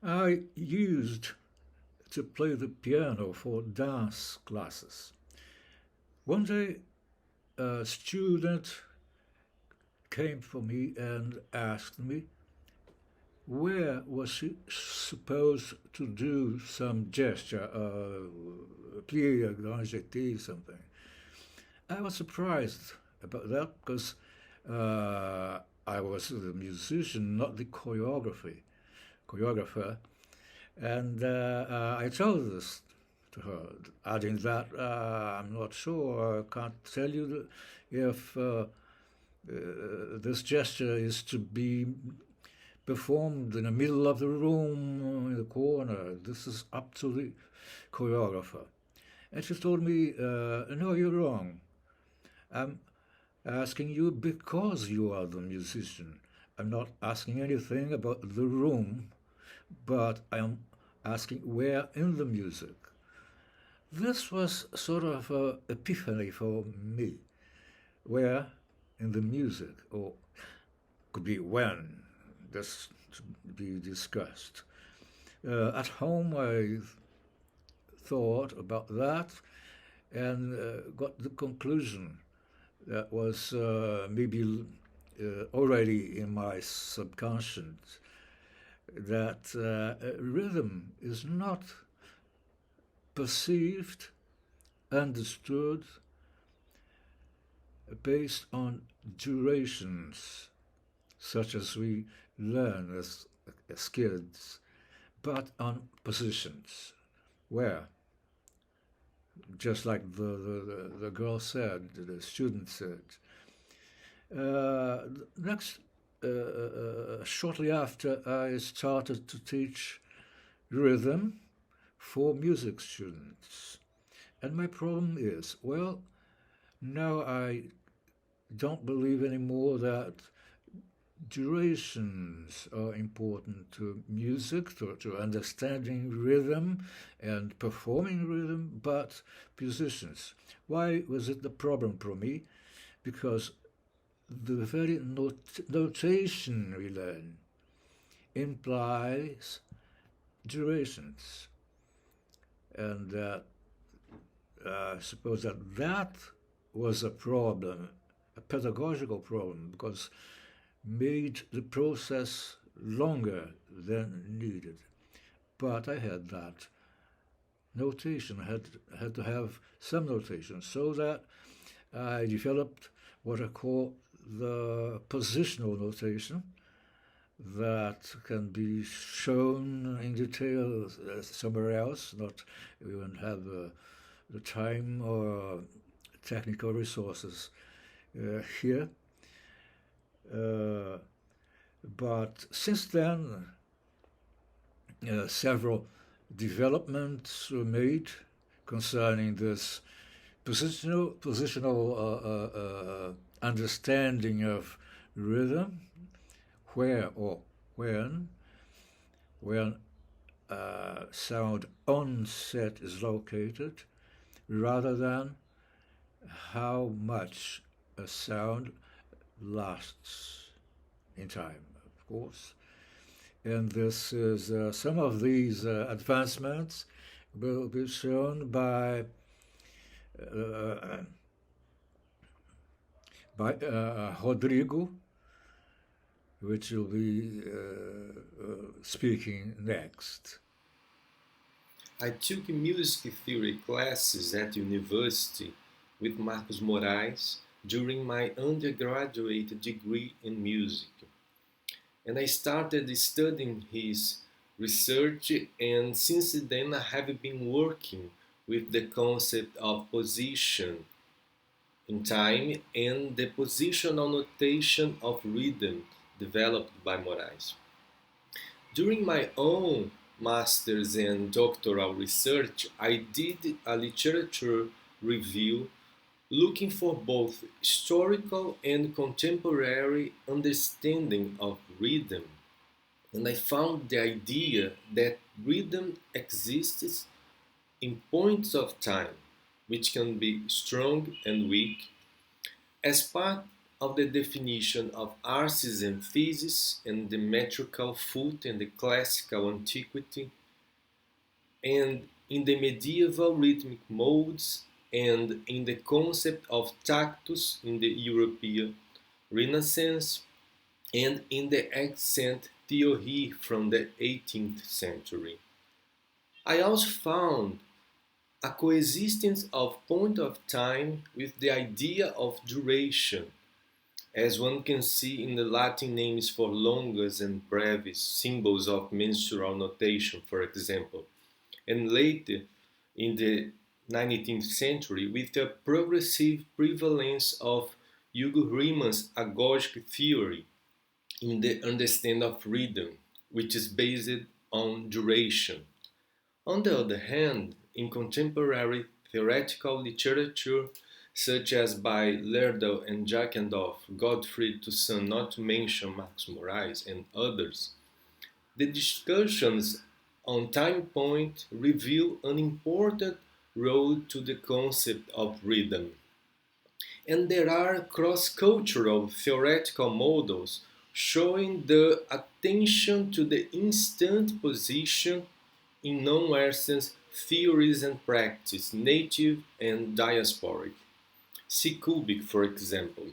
I used to play the piano for dance classes. One day, a student came for me and asked me where was she supposed to do some gesture, plié, grand jeté, something. I was surprised about that because I was the musician, not the choreographer, and I told this to her, adding that I'm not sure, I can't tell you if this gesture is to be performed in the middle of the room, in the corner. This is up to the choreographer. And she told me, no, you're wrong. I'm asking you because you are the musician. I'm not asking anything about the room, but I'm asking where in the music. This was sort of an epiphany for me. Where in the music, or could be when, this to be discussed. At home, I thought about that and got the conclusion that was maybe already in my subconscious that rhythm is not perceived, understood based on durations, such as we learn as kids, but on positions, where, just like the girl said, the student said, next, shortly after, I started to teach rhythm for music students. And my problem is, well, now I don't believe anymore that durations are important to music, to understanding rhythm and performing rhythm, but positions. Why was it the problem for me? Because the very notation we learn implies durations. And I suppose that was a problem, a pedagogical problem, because made the process longer than needed. But I had that notation, had to have some notation, so that I developed what I call the positional notation that can be shown in detail somewhere else, not even have the time or technical resources here. But since then, several developments were made concerning this positional understanding of rhythm, where or when sound onset is located, rather than how much a sound lasts in time, of course. And this is some of these advancements will be shown uh, by Rodrigo, which will be speaking next. I took music theory classes at university with Marcos Moraes during my undergraduate degree in music. And I started studying his research, and since then I have been working with the concept of position in time and the positional notation of rhythm developed by Moraes. During my own master's and doctoral research, I did a literature review looking for both historical and contemporary understanding of rhythm. And I found the idea that rhythm exists in points of time, which can be strong and weak, as part of the definition of arsis and thesis and the metrical foot and the classical antiquity, and in the medieval rhythmic modes, and in the concept of tactus in the European Renaissance, and in the accent theory from the 18th century. I also found a coexistence of point of time with the idea of duration, as one can see in the Latin names for longas and brevis, symbols of mensural notation, for example, and later in the 19th century with the progressive prevalence of Hugo Riemann's agogic theory in the understanding of rhythm, which is based on duration. On the other hand, in contemporary theoretical literature, such as by Lerdo and Jackendorf, Gottfried Toussaint, not to mention Marcus Moraes and others, the discussions on time point reveal an important role to the concept of rhythm. And there are cross-cultural theoretical models showing the attention to the instant position in non-Western theories and practice, native and diasporic. See Kubik, for example.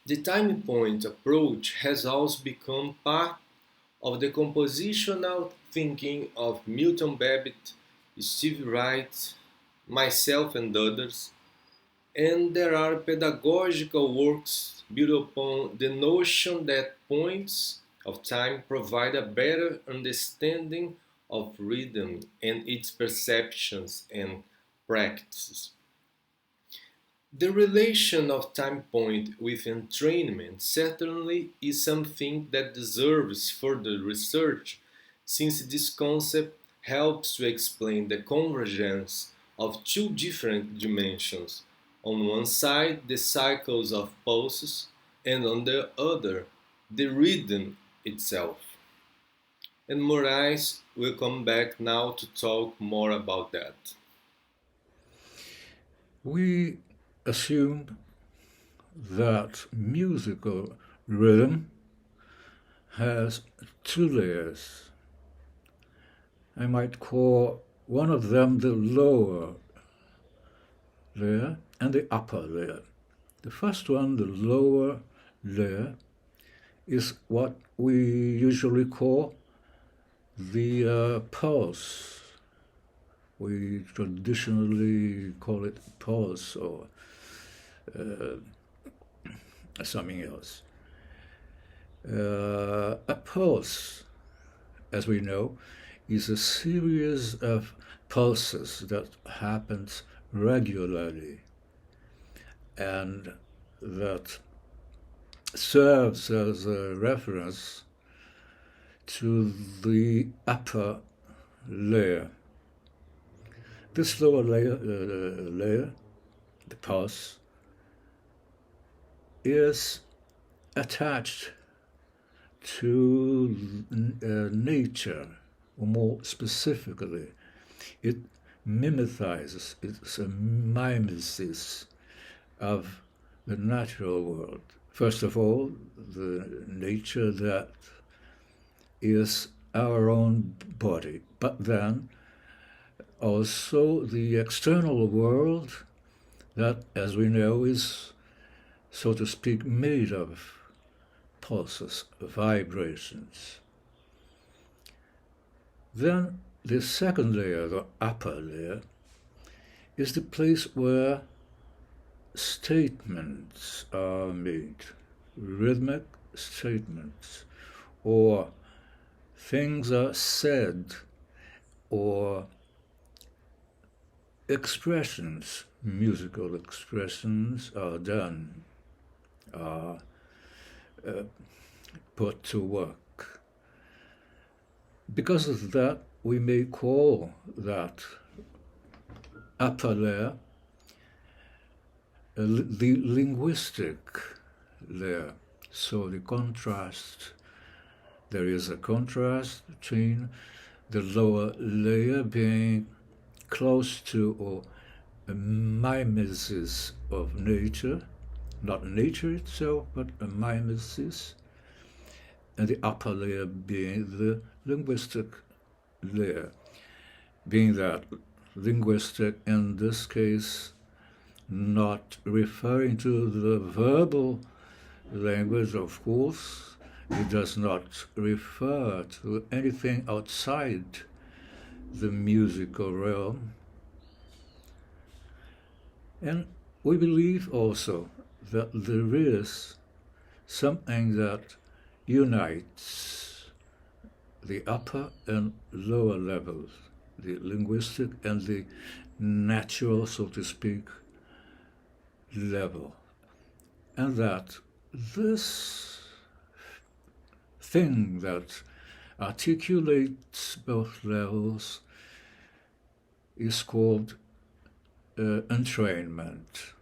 The time point approach has also become part of the compositional thinking of Milton Babbitt, Steve Wright, myself and others, and there are pedagogical works built upon the notion that points of time provide a better understanding of rhythm and its perceptions and practices. The relation of time point with entrainment certainly is something that deserves further research, since this concept helps to explain the convergence of two different dimensions. On one side, the cycles of pulses, and on the other, the rhythm itself. And Moraes will come back now to talk more about that. We assumed that musical rhythm has two layers. I might call one of them the lower layer and the upper layer. The first one, the lower layer, is what we usually call the pulse. We traditionally call it pulse or something else. A pulse, as we know, is a series of pulses that happens regularly and that serves as a reference to the upper layer. This lower layer, the pulse, is attached to nature, or more specifically, it mimethizes, it's a mimesis of the natural world. First of all, the nature that is our own body, but then also the external world that, as we know, is, so to speak, made of pulses, vibrations. Then the second layer, the upper layer, is the place where statements are made, rhythmic statements, or things are said, or expressions, musical expressions are done, are put to work. Because of that, we may call that upper layer the linguistic layer. So the contrast, there is a contrast between the lower layer being close to or a mimesis of nature, not nature itself, but a mimesis, and the upper layer being the linguistic layer, being that linguistic in this case not referring to the verbal language, of course. It does not refer to anything outside the musical realm. And we believe also that there is something that unites the upper and lower levels, the linguistic and the natural, so to speak, level. And that this thing that articulates both levels is called entrainment.